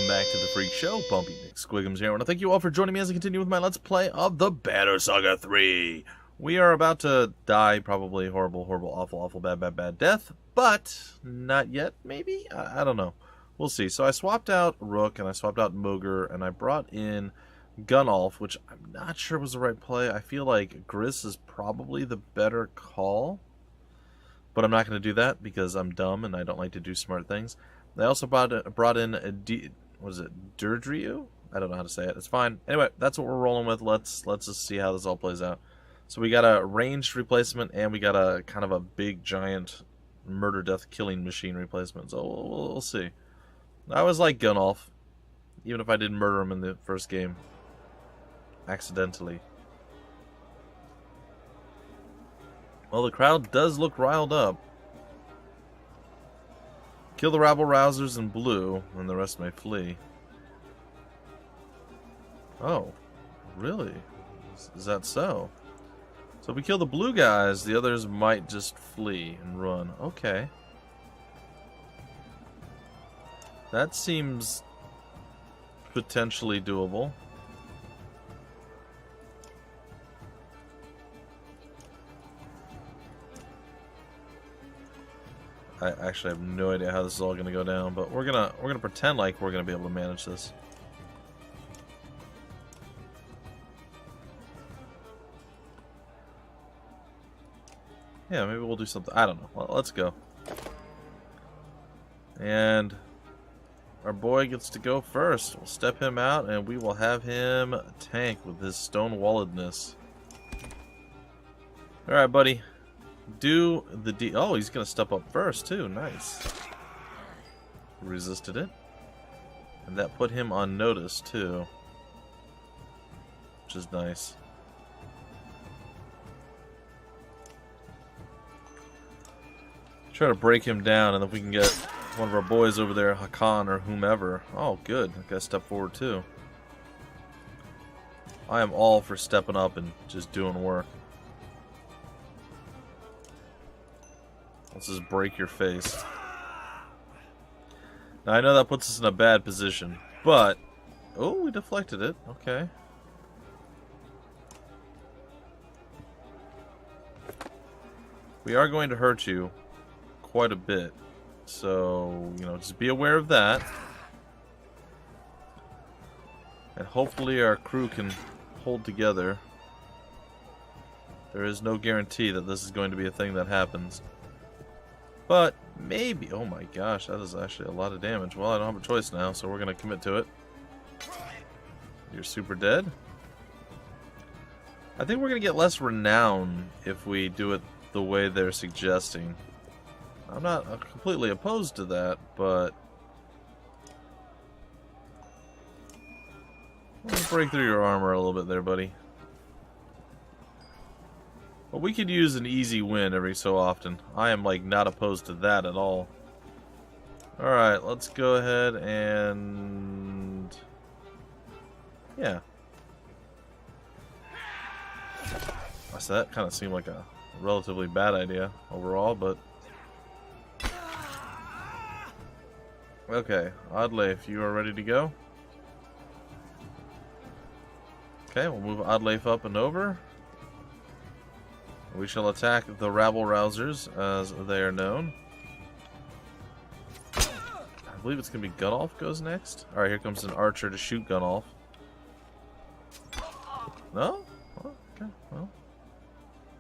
welcome back to the Freak Show. Bumpy McSquigums here. I want to thank you all for joining me as I continue with my Let's Play of the Banner Saga 3. We are about to die, probably horrible, awful, bad death, but not yet, maybe? I don't know. We'll see. So I swapped out Rook, and I swapped out Mogre, and I brought in Gunnulf, which I'm not sure was the right play. I feel like Gris is probably the better call, but I'm not going to do that because I'm dumb and I don't like to do smart things. They also brought in a Durdriu? I don't know how to say it. It's fine. Anyway, that's what we're rolling with. Let's just see how this all plays out. So we got a ranged replacement, and we got a kind of a big, giant murder, death, killing machine replacement. So we'll see. I always like Gunnulf, even if I didn't murder him in the first game. Accidentally. Well, the crowd does look riled up. Kill the rabble-rousers in blue, and the rest may flee. Oh, really? Is that so? So if we kill the blue guys, the others might just flee and run. Okay. That seems potentially doable. I actually have no idea how this is all going to go down, but we're gonna pretend like we're gonna be able to manage this. Yeah, maybe we'll do something. I don't know. Well, let's go. And our boy gets to go first. We'll step him out, and we will have him tank with his stone-walledness. All right, buddy. Do the oh, he's gonna step up first too. Nice. Resisted it, and that put him on notice too, which is nice. Try to break him down, and if we can get one of our boys over there, Hakan or whomever. Oh, good. I gotta step forward too. I am all for stepping up and just doing work. Let's just break your face. Now, I know that puts us in a bad position, but... Oh, we deflected it. Okay. We are going to hurt you quite a bit. So, you know, just be aware of that. And hopefully our crew can hold together. There is no guarantee that this is going to be a thing that happens. But maybe. Oh my gosh, that is actually a lot of damage. Well, I don't have a choice now, so we're going to commit to it. You're super dead. I think we're going to get less renown if we do it the way they're suggesting. I'm not completely opposed to that, but... Let's break through your armor a little bit there, buddy. But we could use an easy win every so often. I am, like, not opposed to that at all. Alright, let's go ahead and... Yeah. So that kind of seemed like a relatively bad idea overall, but... Okay, Oddleif, you are ready to go? Okay, we'll move Oddleif up and over. We shall attack the rabble-rousers, as they are known. I believe it's going to be Gunnulf goes next. Alright, here comes an archer to shoot Gunnulf. No? Oh, okay, well.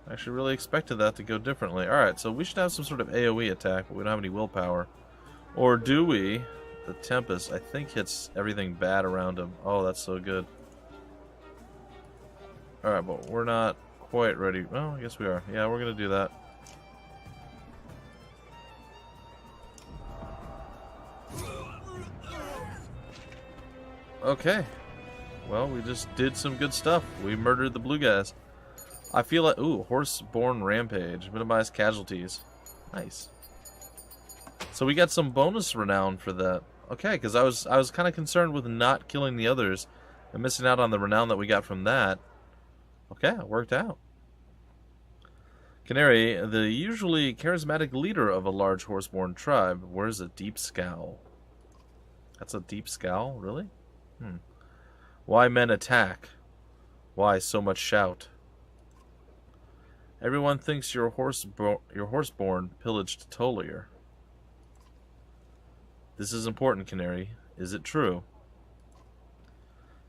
I actually really expected that to go differently. Alright, so we should have some sort of AoE attack, but we don't have any willpower. Or do we? The Tempest, I think, hits everything bad around him. Oh, that's so good. Alright, but we're not quite ready. Well, I guess we are. Yeah, we're going to do that. Okay. Well, we just did some good stuff. We murdered the blue guys. I feel like... Ooh, Horseborn Rampage. Minimize casualties. Nice. So we got some bonus renown for that. Okay, because I was kind of concerned with not killing the others and missing out on the renown that we got from that. Okay, it worked out. Canary, the usually charismatic leader of a large horseborn tribe, wears a deep scowl. That's a deep scowl, really? Why men attack? Why so much shout? Everyone thinks your horseborn pillaged Tolier. This is important, Canary. Is it true?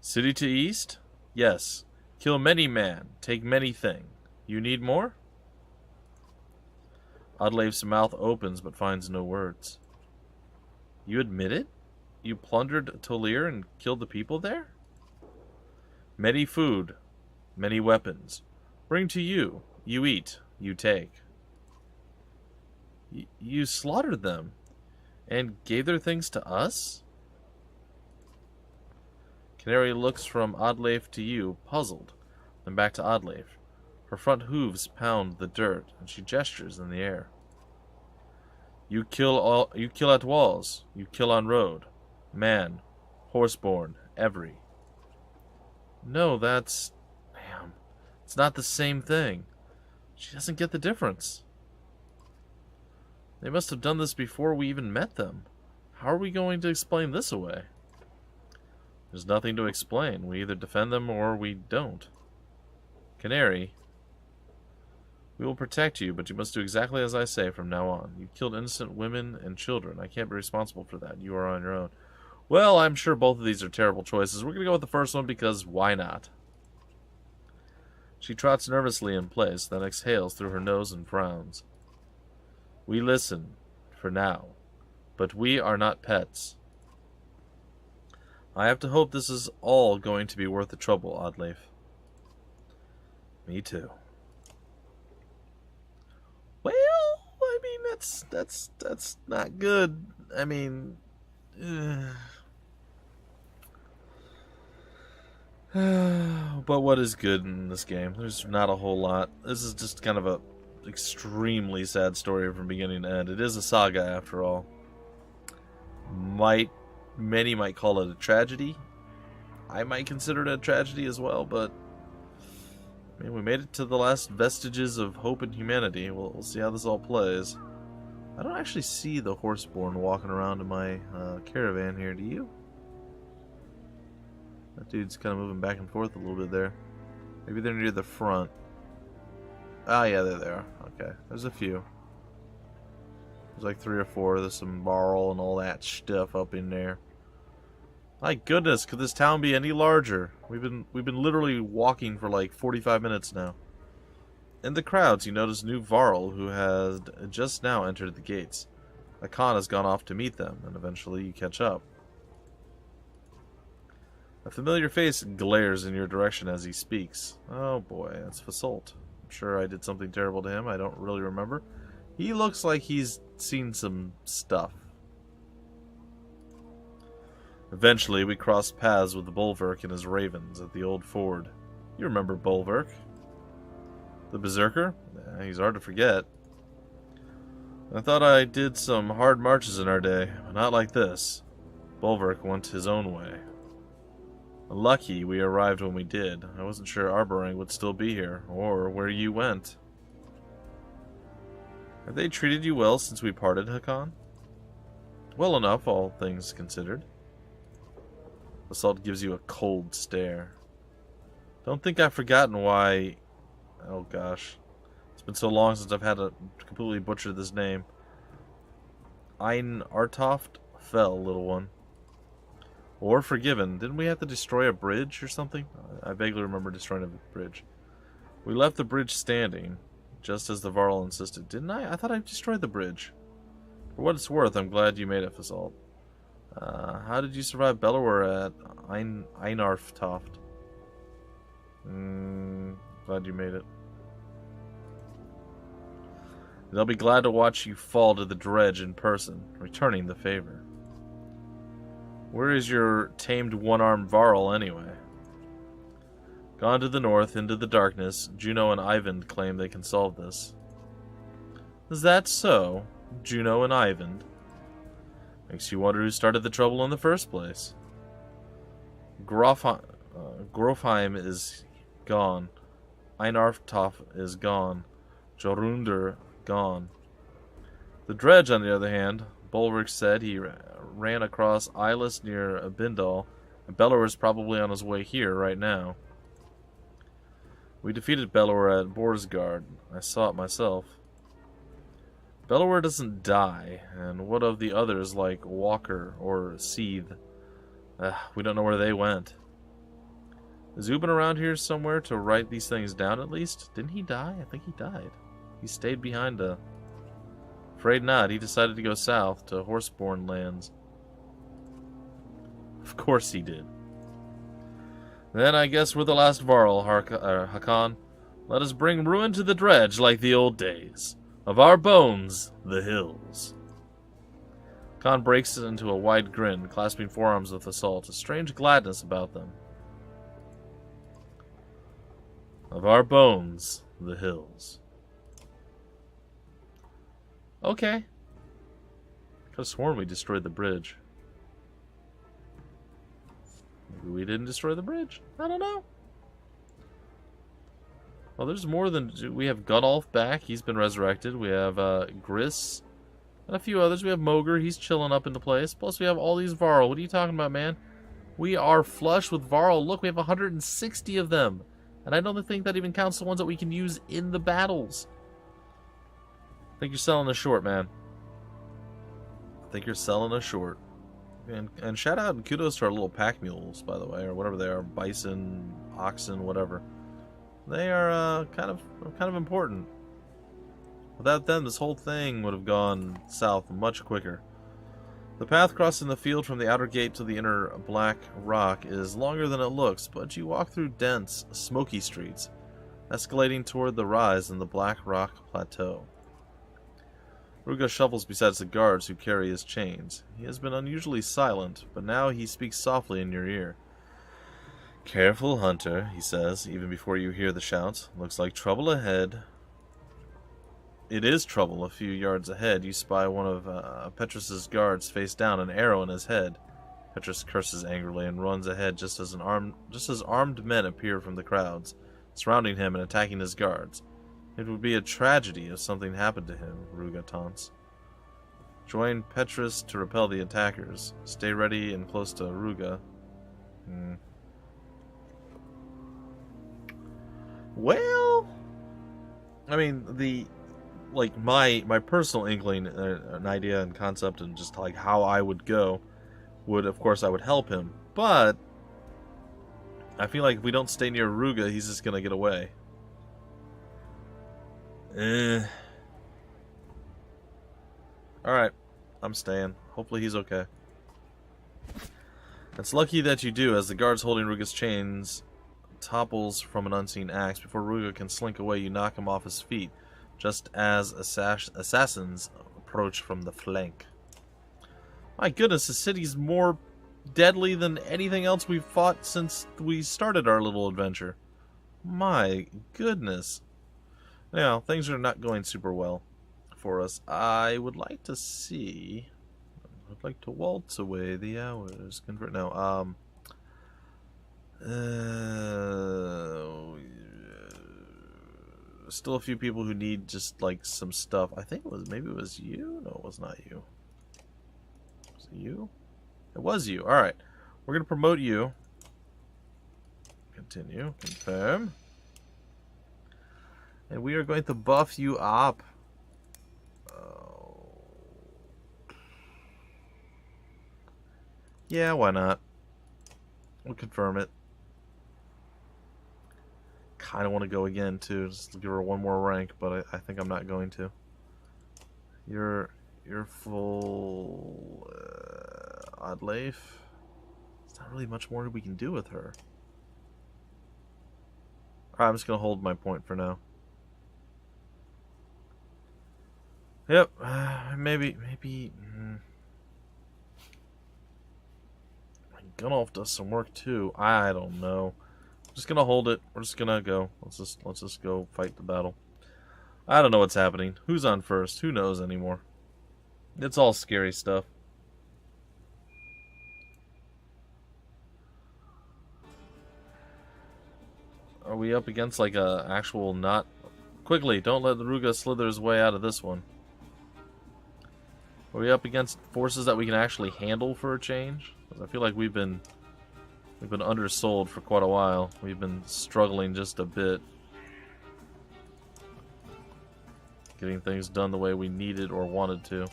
City to east? Yes. Kill many man. Take many thing. You need more? Oddleif's mouth opens but finds no words. You admit it? You plundered Tolier and killed the people there? Many food. Many weapons. Bring to you. You eat. You take. You slaughtered them and gave their things to us? Canary looks from Oddleif to you, puzzled, then back to Oddleif. Her front hooves pound the dirt, and she gestures in the air. You kill at walls. You kill on road. Man, horseborn, every. No, that's... Damn. It's not the same thing. She doesn't get the difference. They must have done this before we even met them. How are we going to explain this away? There's nothing to explain. We either defend them or we don't. Canary, we will protect you, but you must do exactly as I say from now on. You killed innocent women and children. I can't be responsible for that. You are on your own. Well, I'm sure both of these are terrible choices. We're going to go with the first one because why not? She trots nervously in place, then exhales through her nose and frowns. We listen, for now, but we are not pets. I have to hope this is all going to be worth the trouble, Oddleif. Me too. Well, I mean, that's not good. I mean, but what is good in this game? There's not a whole lot. This is just kind of a extremely sad story from beginning to end. It is a saga, after all. Many might call it a tragedy. I might consider it a tragedy as well, but I mean, we made it to the last vestiges of hope and humanity. We'll see how this all plays. I don't actually see the horseborn walking around in my caravan here, do you? That dude's kind of moving back and forth a little bit there. Maybe they're near the front. Ah, yeah, they're there. Okay, there's a few. There's like 3 or 4. There's some marl and all that stuff up in there. My goodness, could this town be any larger? We've been literally walking for like 45 minutes now. In the crowds, you notice new Varl, who had just now entered the gates. Akan has gone off to meet them, and eventually you catch up. A familiar face glares in your direction as he speaks. Oh boy, that's Fasolt. I'm sure I did something terrible to him. I don't really remember. He looks like he's seen some stuff. Eventually, we crossed paths with the Bolverk and his ravens at the old ford. You remember Bolverk? The Berserker? Yeah, he's hard to forget. I thought I did some hard marches in our day, but not like this. Bolverk went his own way. Lucky we arrived when we did. I wasn't sure Arberrang would still be here, or where you went. Have they treated you well since we parted, Hakan? Well enough, all things considered. Assault gives you a cold stare. Don't think I've forgotten why... Oh gosh. It's been so long since I've had to completely butcher this name. Ein Artoft fell, little one. Or forgiven. Didn't we have to destroy a bridge or something? I vaguely remember destroying a bridge. We left the bridge standing, just as the Varl insisted. Didn't I? I thought I destroyed the bridge. For what it's worth, I'm glad you made it, Fasolt. How did you survive Bellower at Einarftoft? Glad you made it. And I'll be glad to watch you fall to the dredge in person, returning the favor. Where is your tamed one-armed Varl, anyway? Gone to the north, into the darkness. Juno and Eyvind claim they can solve this. Is that so? Juno and Eyvind? Makes you wonder who started the trouble in the first place. Grofheim is gone. Einarftof is gone. Jorundur gone. The dredge, on the other hand, Bulwark said he ran across Eyeless near Bindal, and Bellower is probably on his way here right now. We defeated Bellower at Borsgard. I saw it myself. Bellower doesn't die, and what of the others like Walker or Seethe? We don't know where they went. Is Ubin around here somewhere to write these things down at least? Didn't he die? I think he died. He stayed behind Afraid not. He decided to go south to Horseborn lands. Of course he did. Then I guess we're the last Varl, Hakan. Let us bring ruin to the dredge like the old days. Of our bones, the hills. Khan breaks it into a wide grin, clasping forearms with assault, a strange gladness about them. Of our bones, the hills. Okay. Could have sworn we destroyed the bridge. Maybe we didn't destroy the bridge. I don't know. Well, there's more than... We have Gunolf back. He's been resurrected. We have Gris. And a few others. We have Moger. He's chilling up into place. Plus we have all these Varl. What are you talking about, man? We are flush with Varl. Look, we have 160 of them. And I don't think that even counts the ones that we can use in the battles. I think you're selling us short, man. I think you're selling us short. And shout out and kudos to our little pack mules, by the way, or whatever they are. Bison, oxen, whatever. They are kind of important. Without them, this whole thing would have gone south much quicker. The path crossing the field from the outer gate to the inner black rock is longer than it looks, but you walk through dense, smoky streets, escalating toward the rise in the black rock plateau. Ruga shuffles beside the guards who carry his chains. He has been unusually silent, but now he speaks softly in your ear. Careful, Hunter, he says, even before you hear the shouts. Looks like trouble ahead. It is trouble. A few yards ahead, you spy one of Petrus's guards face down, an arrow in his head. Petrus curses angrily and runs ahead just as armed men appear from the crowds, surrounding him and attacking his guards. It would be a tragedy if something happened to him, Ruga taunts. Join Petrus to repel the attackers. Stay ready and close to Ruga. Well, I mean, my personal inkling, an idea and concept, and just like how I would go, would, of course, I would help him. But I feel like if we don't stay near Ruga, he's just gonna get away. Alright, I'm staying. Hopefully he's okay. It's lucky that you do, as the guards holding Ruga's chains topples from an unseen axe. Before Ruga can slink away, you knock him off his feet, just as assassins approach from the flank. My goodness, the city's more deadly than anything else we've fought since we started our little adventure. My goodness. Now, things are not going super well for us. I would like to see... I'd like to waltz away the hours. Convert... No, still a few people who need just, like, some stuff. I think it was... Maybe it was you? No, it was not you. Was it you? It was you. Alright. We're going to promote you. Continue. Confirm. And we are going to buff you up. Yeah, why not? We'll confirm it. Kind of want to go again, too. Just to give her one more rank, but I think I'm not going to. You're full... Odd Leif. There's not really much more we can do with her. Alright, I'm just going to hold my point for now. Yep, maybe. Gunolf does some work too. I don't know. I'm just gonna hold it. We're just gonna go. Let's just go fight the battle. I don't know what's happening. Who's on first? Who knows anymore? It's all scary stuff. Are we up against like a actual not? Quickly, don't let the Ruga slither his way out of this one. Are we up against forces that we can actually handle for a change? Because I feel like we've been undersold for quite a while. We've been struggling just a bit. Getting things done the way we needed or wanted to.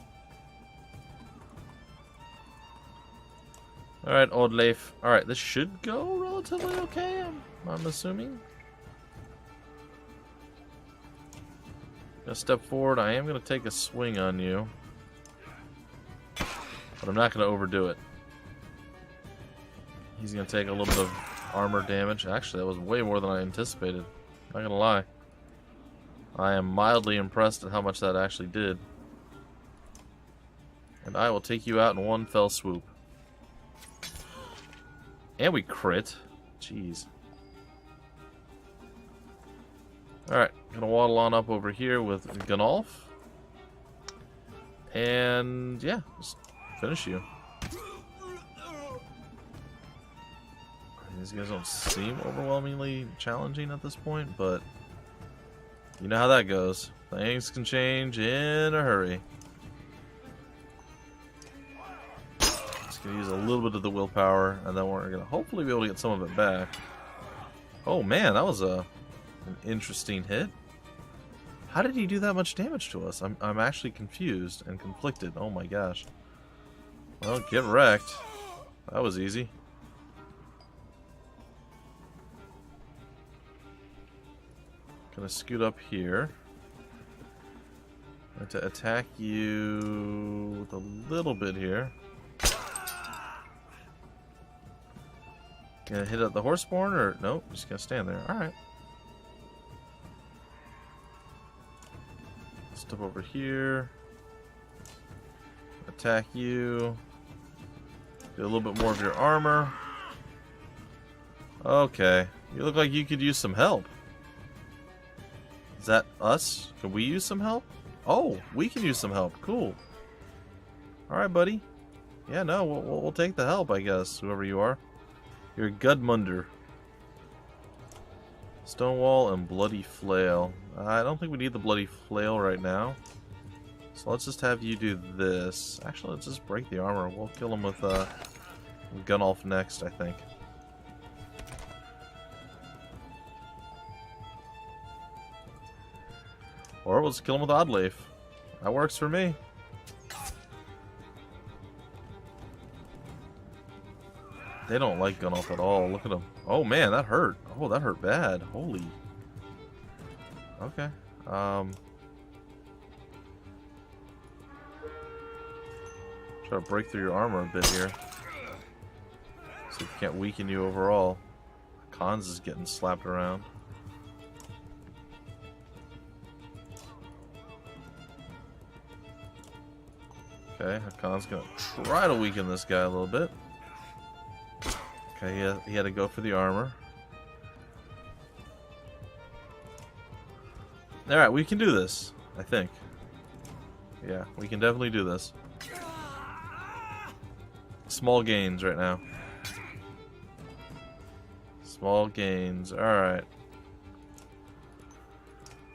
Alright, Old Leif. Alright, this should go relatively okay, I'm assuming. Gonna step forward. I am gonna take a swing on you. But I'm not gonna overdo it. He's gonna take a little bit of armor damage. Actually, that was way more than I anticipated. Not gonna lie. I am mildly impressed at how much that actually did. And I will take you out in one fell swoop. And we crit. Jeez. Alright, gonna waddle on up over here with Gunnulf. And yeah, just finish you. These guys don't seem overwhelmingly challenging at this point, but you know how that goes. Things can change in a hurry. Just gonna use a little bit of the willpower, and then we're gonna hopefully be able to get some of it back. Oh man, that was an interesting hit. How did he do that much damage to us? I'm actually confused and conflicted. Oh my gosh. Well, get wrecked. That was easy. Gonna scoot up here. I'm going to attack you with a little bit here. Gonna hit at the horseborn, or nope, just gonna stand there. Alright. Step over here. Attack you. Get a little bit more of your armor. Okay. You look like you could use some help. Is that us? Can we use some help? Oh, we can use some help. Cool. Alright, buddy. Yeah, no, we'll take the help, I guess, whoever you are. You're Gudmunder. Stonewall and Bloody Flail. I don't think we need the Bloody Flail right now. So let's just have you do this. Actually, let's just break the armor. We'll kill him with Gunnulf next, I think. Or we'll just kill him with Oddleif. That works for me. They don't like Gunnulf at all. Look at him. Oh man, that hurt. Oh, that hurt bad. Holy. Okay. Try to break through your armor a bit here. So we can't weaken you overall. Khans is getting slapped around. Okay, Hakon's gonna try to weaken this guy a little bit. Okay, he had to go for the armor. Alright, we can do this, I think. Yeah, we can definitely do this. Small gains right now. Small gains, alright.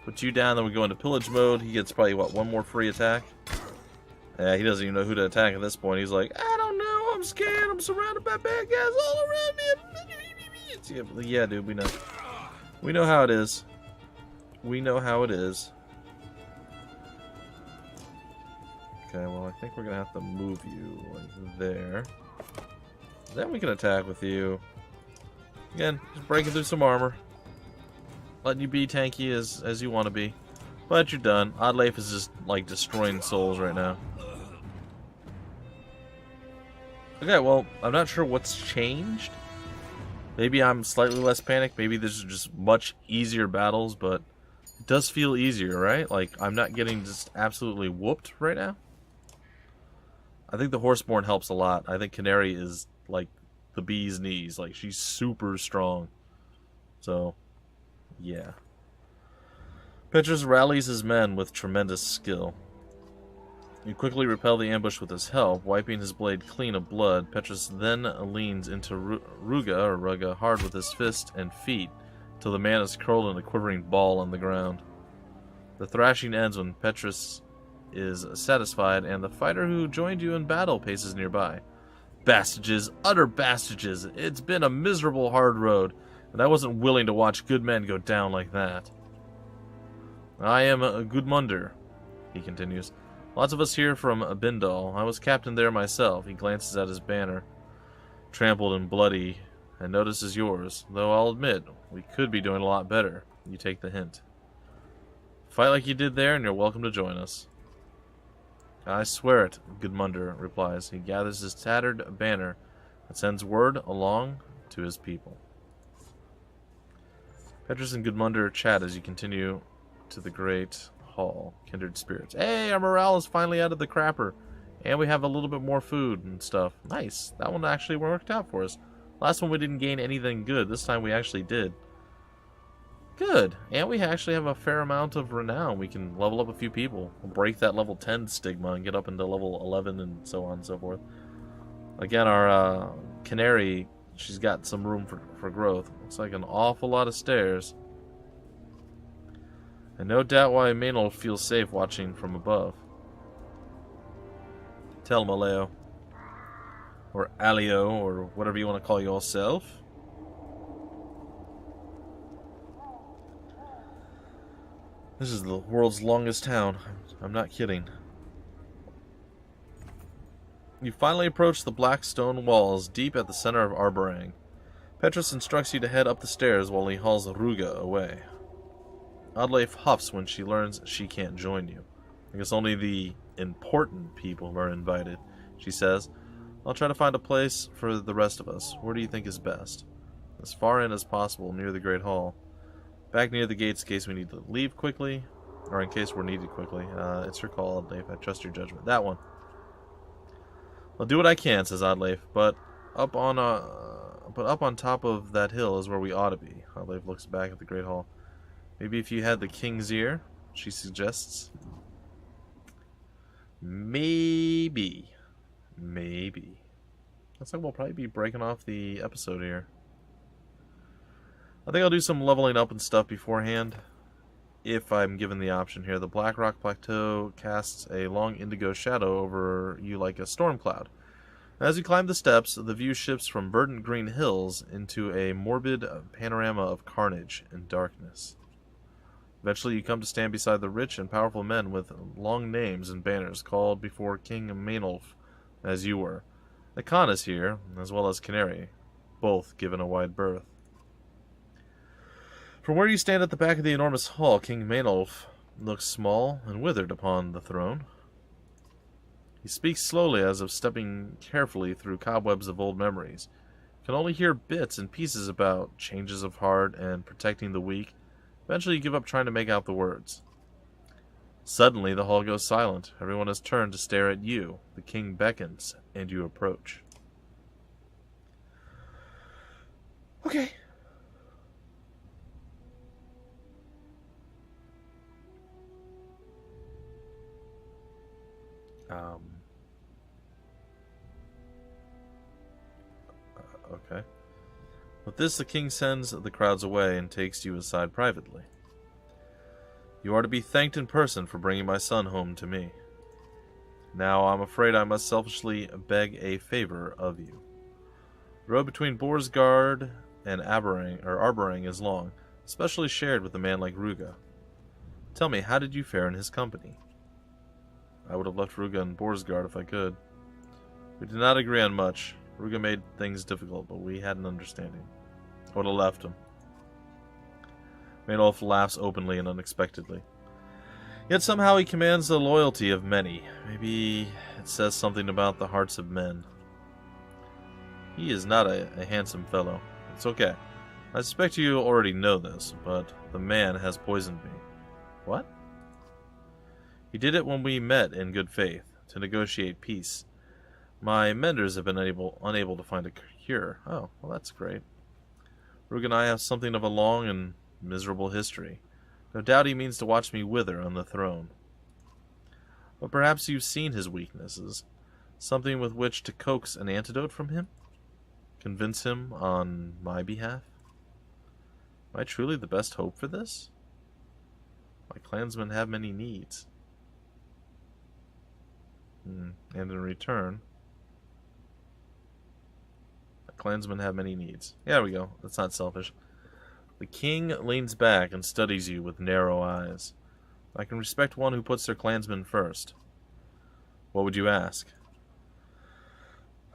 Put you down, then we go into pillage mode. He gets probably, what, one more free attack? Yeah, he doesn't even know who to attack at this point. He's like, I don't know, I'm scared, I'm surrounded by bad guys all around me. Yeah, dude, we know. We know how it is. We know how it is. Okay, well, I think we're going to have to move you like there. Then we can attack with you. Again, just breaking through some armor. Letting you be tanky as you want to be. But you're done. Oddleif is just, like, destroying souls right now. Okay, well, I'm not sure what's changed. Maybe I'm slightly less panicked. Maybe there's just much easier battles, but it does feel easier, right? Like, I'm not getting just absolutely whooped right now. I think the Horseborn helps a lot. I think Canary is, like, the bee's knees. Like, she's super strong. So, yeah. Petrus rallies his men with tremendous skill. You quickly repel the ambush with his help, wiping his blade clean of blood. Petrus then leans into Ruga hard with his fist and feet, till the man is curled in a quivering ball on the ground. The thrashing ends when Petrus is satisfied, and the fighter who joined you in battle paces nearby. Bastages, utter bastages. It's been a miserable, hard road, and I wasn't willing to watch good men go down like that. I am Gudmundur, he continues. Lots of us here from Bindal. I was captain there myself. He glances at his banner, trampled and bloody, and notices yours, though I'll admit, we could be doing a lot better. You take the hint. Fight like you did there, and you're welcome to join us. I swear it, Gudmundur replies. He gathers his tattered banner and sends word along to his people. Petrus and Gudmundur chat as you continue to the great hall. Kindred spirits. Hey, our morale is finally out of the crapper, and we have a little bit more food and stuff. Nice. That one actually worked out for us. Last one we didn't gain anything good. This time we actually did. Good. And we actually have a fair amount of renown. We can level up a few people. We'll break that level 10 stigma and get up into level 11 and so on and so forth. Again, our canary, she's got some room for growth. Looks like an awful lot of stairs. And no doubt why Maynol feels safe watching from above. Tell him, Aleo. Or Alio, or whatever you want to call yourself. This is the world's longest town. I'm not kidding. You finally approach the black stone walls deep at the center of Arberrang. Petrus instructs you to head up the stairs while he hauls Ruga away. Oddleif huffs when she learns she can't join you. I guess only the important people are invited, she says. I'll try to find a place for the rest of us. Where do you think is best? As far in as possible, near the Great Hall. Back near the gates in case we need to leave quickly, or in case we're needed quickly. It's your call, Oddleif. I trust your judgment. That one. I'll do what I can, says Oddleif, but up on top of that hill is where we ought to be. Oddleif looks back at the Great Hall. Maybe if you had the king's ear, she suggests. Maybe. Looks like we'll probably be breaking off the episode here. I think I'll do some leveling up and stuff beforehand, if I'm given the option here. The Black Rock Plateau casts a long indigo shadow over you like a storm cloud. As you climb the steps, the view shifts from verdant green hills into a morbid panorama of carnage and darkness. Eventually you come to stand beside the rich and powerful men with long names and banners called before King Maynolf, as you were. The Khan is here, as well as Canary, both given a wide berth. From where you stand at the back of the enormous hall, King Maynolf looks small and withered upon the throne. He speaks slowly as if stepping carefully through cobwebs of old memories. You can only hear bits and pieces about changes of heart and protecting the weak. Eventually you give up trying to make out the words. Suddenly the hall goes silent. Everyone has turned to stare at you. The king beckons, and you approach. Okay. Okay. With this, the king sends the crowds away and takes you aside privately. You are to be thanked in person for bringing my son home to me. Now I'm afraid I must selfishly beg a favor of you. The road between Borsgard and Arberrang is long, especially shared with a man like Ruga. Tell me, how did you fare in his company? I would have left Ruga and Borsgard if I could. We did not agree on much. Ruga made things difficult, but we had an understanding. I would have left him. Maynolf laughs openly and unexpectedly. Yet somehow he commands the loyalty of many. Maybe it says something about the hearts of men. He is not a handsome fellow. It's okay. I suspect you already know this, but the man has poisoned me. What? He did it when we met in good faith, to negotiate peace. My menders have been unable to find a cure. Oh, well that's great. Rug and I have something of a long and miserable history. No doubt he means to watch me wither on the throne. But perhaps you've seen his weaknesses. Something with which to coax an antidote from him? Convince him on my behalf? Am I truly the best hope for this? My clansmen have many needs. And in return, the clansmen have many needs. Yeah, there we go. That's not selfish. The king leans back and studies you with narrow eyes. I can respect one who puts their clansmen first. What would you ask?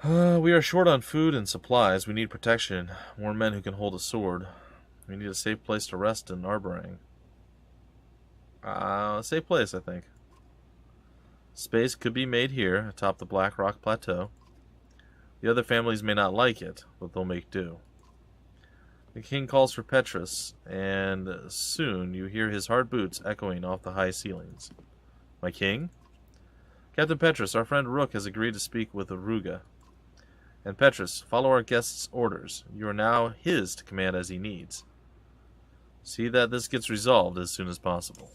We are short on food and supplies. We need protection. More men who can hold a sword. We need a safe place to rest in Arberrang. A safe place, I think. Space could be made here, atop the Black Rock Plateau. The other families may not like it, but they'll make do. The king calls for Petrus, and soon you hear his hard boots echoing off the high ceilings. My king? Captain Petrus, our friend Rook has agreed to speak with Aruga. And Petrus, follow our guest's orders. You are now his to command as he needs. See that this gets resolved as soon as possible.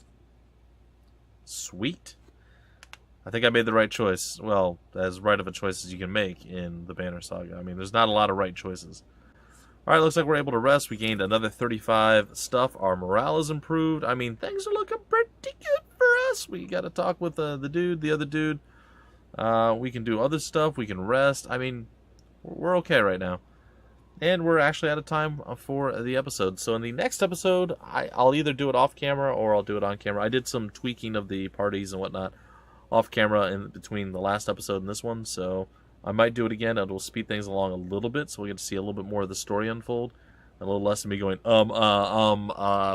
Sweet. I think I made the right choice. Well, as right of a choice as you can make in the Banner Saga. I mean, there's not a lot of right choices. Alright, looks like we're able to rest. We gained another 35 stuff. Our morale is improved. I mean, things are looking pretty good for us. We got to talk with the other dude. We can do other stuff. We can rest. I mean, we're okay right now. And we're actually out of time for the episode. So in the next episode, I'll either do it off camera or I'll do it on camera. I did some tweaking of the parties and whatnot off camera in between the last episode and this one. So I might do it again. It'll speed things along a little bit, so we get to see a little bit more of the story unfold. A little less of me going,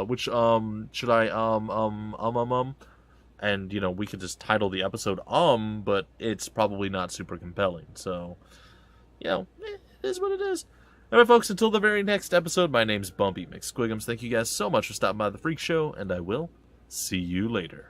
which, should I, and, you know, we could just title the episode, but it's probably not super compelling. So, you know, it is what it is. Alright, folks, until the very next episode, my name's Bumpy McSquigums. Thank you guys so much for stopping by the Freak Show, and I will see you later.